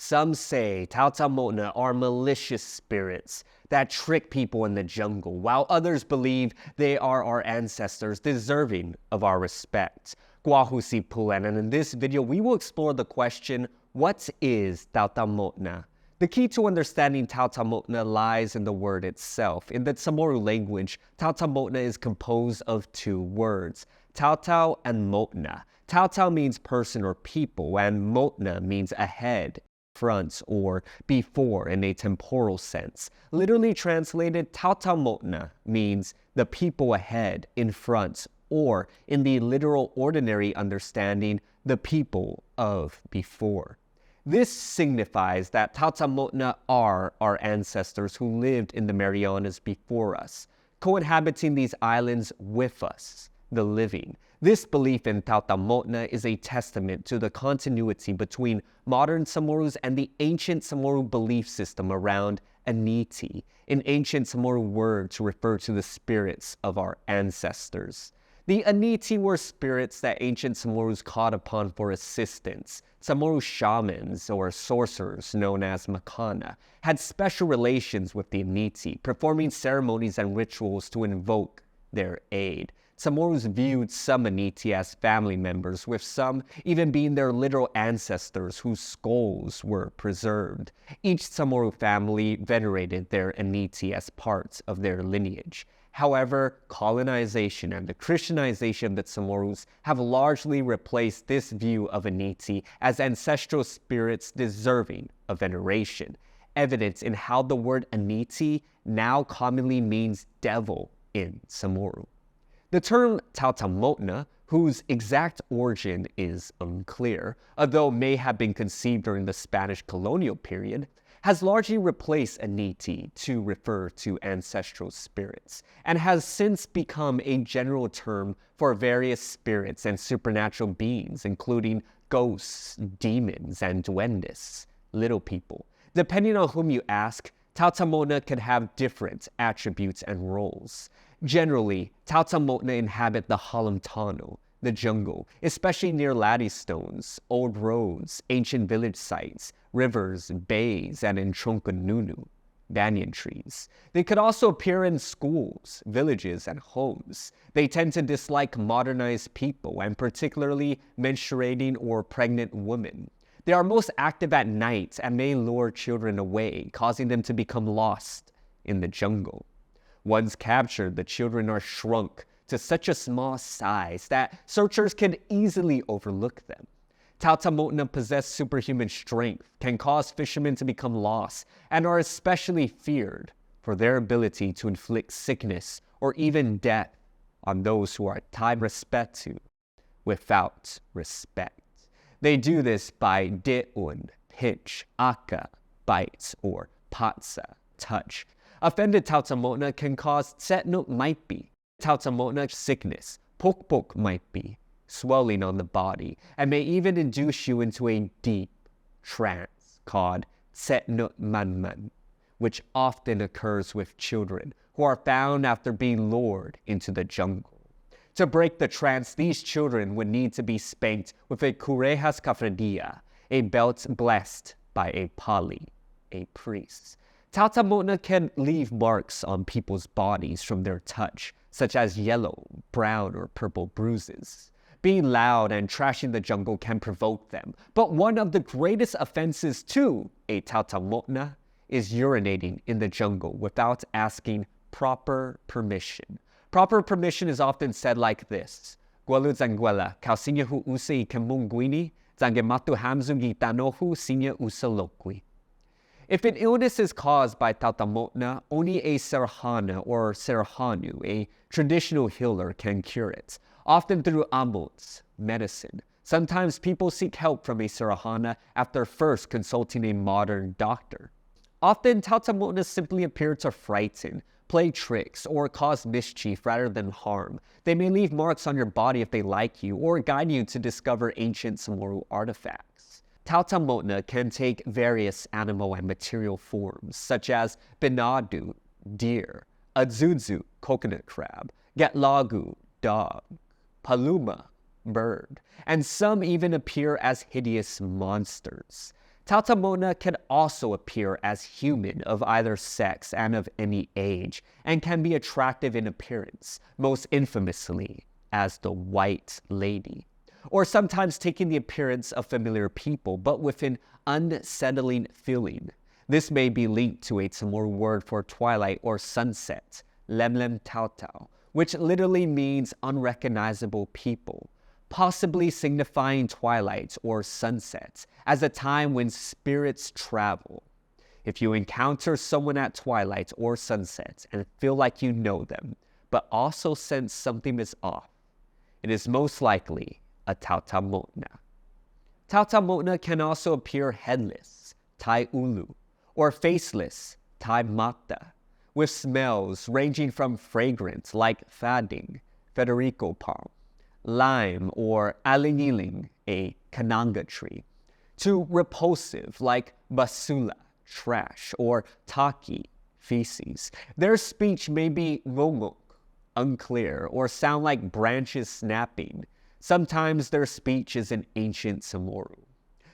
Some say Taotaomo'na are malicious spirits that trick people in the jungle, while others believe they are our ancestors deserving of our respect. Guahusi Pulan, and in this video we will explore the question, what is Taotaomo'na? The key to understanding Taotaomo'na lies in the word itself. In the Chamorro language, Taotaomo'na is composed of two words, Taotao and Mo'na. Taotao means person or people, and Mo'na means ahead, front, or before in a temporal sense. Literally translated, Taotaomo'na means the people ahead, in front, or in the literal ordinary understanding, the people of before. This signifies that Taotaomo'na are our ancestors who lived in the Marianas before us, cohabiting these islands with us, the living. This belief in Taotaomo'na is a testament to the continuity between modern Chamorros and the ancient Chamorro belief system around Aniti, an ancient Chamorro word to refer to the spirits of our ancestors. The Aniti were spirits that ancient Chamorros called upon for assistance. Chamorro shamans, or sorcerers known as Makana, had special relations with the Aniti, performing ceremonies and rituals to invoke their aid. Chamorros viewed some Aniti as family members, with some even being their literal ancestors whose skulls were preserved. Each Chamorro family venerated their Aniti as parts of their lineage. However, colonization and the Christianization of the Chamorros have largely replaced this view of Aniti as ancestral spirits deserving of veneration, evident in how the word Aniti now commonly means devil in Chamorro. The term Taotaomo'na, whose exact origin is unclear, although may have been conceived during the Spanish colonial period, has largely replaced Aniti to refer to ancestral spirits, and has since become a general term for various spirits and supernatural beings, including ghosts, demons, and duendes, little people. Depending on whom you ask, Taotaomo'na can have different attributes and roles. Generally, Taotaomo'na inhabit the Halamtano, the jungle, especially near ladystones, old roads, ancient village sites, rivers, bays, and in Tronconunu, banyan trees. They could also appear in schools, villages, and homes. They tend to dislike modernized people, and particularly menstruating or pregnant women. They are most active at night and may lure children away, causing them to become lost in the jungle. Once captured, the children are shrunk to such a small size that searchers can easily overlook them. Taotaomo'na possess superhuman strength, can cause fishermen to become lost, and are especially feared for their ability to inflict sickness or even death on those who are tied respect to without respect. They do this by de'un, pinch, aka, bite, or patsa, touch. Offended Taotaomo'na can cause tsetnut might be, Taotaomo'na sickness, pokpok might be, swelling on the body, and may even induce you into a deep trance called tsetnut manman, which often occurs with children who are found after being lured into the jungle. To break the trance, these children would need to be spanked with a kurejas kafradia, a belt blessed by a pali, a priest. Taotaomo'na can leave marks on people's bodies from their touch, such as yellow, brown, or purple bruises. Being loud and trashing the jungle can provoke them, but one of the greatest offenses to a Taotaomo'na is urinating in the jungle without asking proper permission. Proper permission is often said like this: Gualu zanguela, kausinyahu usei kemunguini, zangematu hamzungi tanohu sinya usaloqui. If an illness is caused by Taotaomo'na, only a Serhana or Serhanu, a traditional healer, can cure it, often through amuts, medicine. Sometimes people seek help from a Serhana after first consulting a modern doctor. Often, Taotaomo'na simply appear to frighten, play tricks, or cause mischief rather than harm. They may leave marks on your body if they like you, or guide you to discover ancient Chamorro artifacts. Taotaomo'na can take various animal and material forms, such as binadu, deer, azuzu, coconut crab, gatlagu, dog, paluma, bird, and some even appear as hideous monsters. Taotaomo'na can also appear as human of either sex and of any age, and can be attractive in appearance, most infamously as the White Lady, or sometimes taking the appearance of familiar people, but with an unsettling feeling. This may be linked to a Chamorro word for twilight or sunset, lemlem taotao, which literally means unrecognizable people, possibly signifying twilight or sunset as a time when spirits travel. If you encounter someone at twilight or sunset and feel like you know them, but also sense something is off, it is most likely a Taotaomo'na. Taotaomo'na can also appear headless, tai ulu, or faceless, tai mata, with smells ranging from fragrant like fading, Federico palm, lime or alingiling, a kananga tree, to repulsive like basula, trash, or taki, feces. Their speech may be ngongok, unclear, or sound like branches snapping. Sometimes their speech is an ancient Chamorro.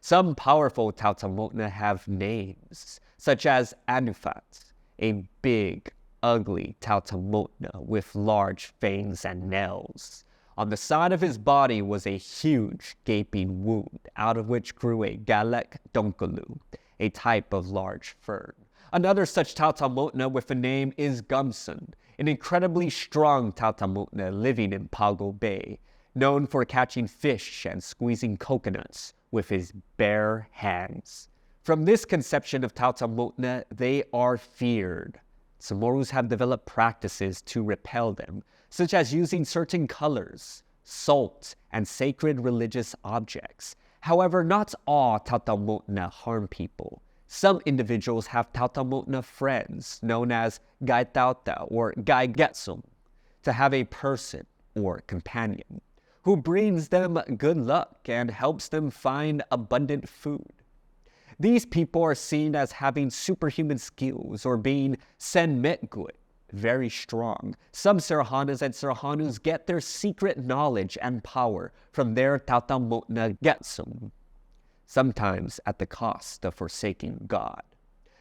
Some powerful Taotaomo'na have names, such as Anufat, a big, ugly Taotaomo'na with large fangs and nails. On the side of his body was a huge gaping wound, out of which grew a galek donkalu, a type of large fern. Another such Taotaomo'na with a name is Gumsun, an incredibly strong Taotaomo'na living in Pago Bay, known for catching fish and squeezing coconuts with his bare hands. From this conception of Taotaomo'na, they are feared. Chamorros have developed practices to repel them, such as using certain colors, salt, and sacred religious objects. However, not all Taotaomo'na harm people. Some individuals have Taotaomo'na friends, known as Gai Taota or Gai Getsum, to have a person or companion who brings them good luck and helps them find abundant food. These people are seen as having superhuman skills or being senmetgut, very strong. Some Sarahanas and Sarahanus get their secret knowledge and power from their Taotaomo'na Getsum, sometimes at the cost of forsaking God.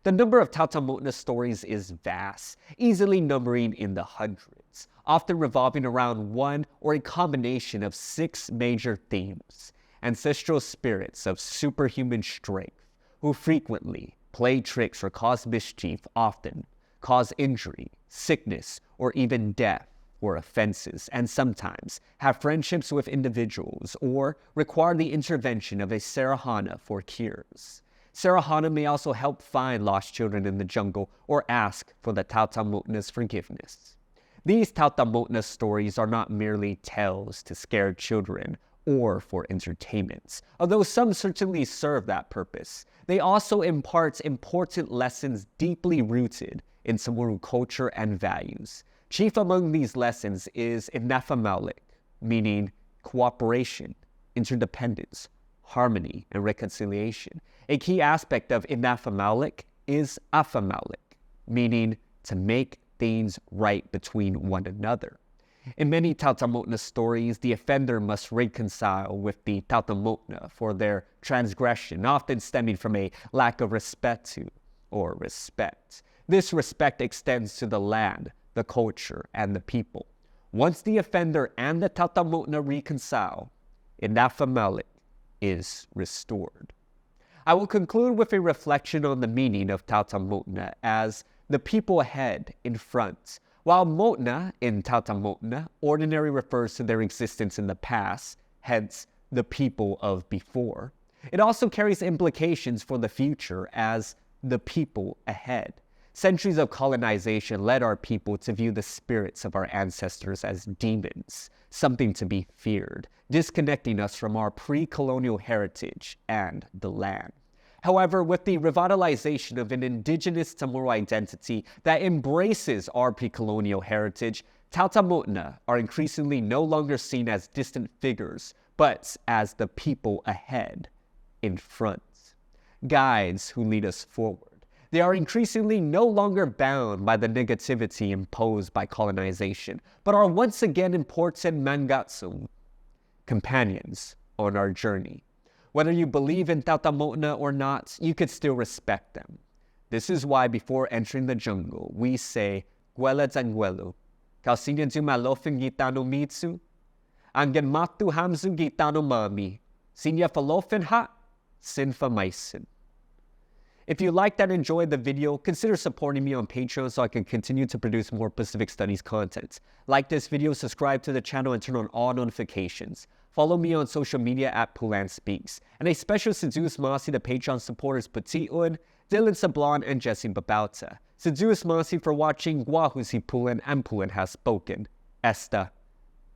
The number of Taotaomo'na stories is vast, easily numbering in the hundreds, often revolving around one or a combination of 6 major themes: ancestral spirits of superhuman strength, who frequently play tricks or cause mischief, often cause injury, sickness, or even death or offenses, and sometimes have friendships with individuals or require the intervention of a Sarahana for cures. Sarahana may also help find lost children in the jungle or ask for the Taotaomo'na's forgiveness. These Taotaomo'na stories are not merely tales to scare children or for entertainment, although some certainly serve that purpose. They also impart important lessons deeply rooted in Chamorro culture and values. Chief among these lessons is inafamaulik, meaning cooperation, interdependence, harmony, and reconciliation. A key aspect of inafamaulik is afamaulik, meaning to make things right between one another. In many Taotaomo'na stories, the offender must reconcile with the Taotaomo'na for their transgression, often stemming from a lack of respect or respect. This respect extends to the land, the culture, and the people. Once the offender and the Taotaomo'na reconcile, inafamaulik is restored. I will conclude with a reflection on the meaning of Taotaomo'na as the people ahead, in front. While Mo'na in Taotaomo'na ordinarily refers to their existence in the past, hence the people of before, it also carries implications for the future as the people ahead. Centuries of colonization led our people to view the spirits of our ancestors as demons, something to be feared, disconnecting us from our pre-colonial heritage and the land. However, with the revitalization of an indigenous Chamorro identity that embraces our pre-colonial heritage, Taotaomo'na are increasingly no longer seen as distant figures, but as the people ahead, in front, guides who lead us forward. They are increasingly no longer bound by the negativity imposed by colonization, but are once again important mangatsum, companions on our journey. Whether you believe in Taotaomo'na or not, you could still respect them. This is why before entering the jungle, we say, Gwela Zanguelu, Kalsinya Zumalofin Gitano Mitsu, Angan Matu Hamzu Gitano Mami, Sinya Falofin Ha, Sinfa Maisin. If you liked and enjoyed the video, consider supporting me on Patreon so I can continue to produce more Pacific Studies content. Like this video, subscribe to the channel, and turn on all notifications. Follow me on social media at PulanSpeaks. And a special Seduce Masi to Patreon supporters Puti'on, Dylan Sablan, and Jesse Babauta. Seduce Masi for watching. Guahusi Pulan and Pulan has spoken. Esta.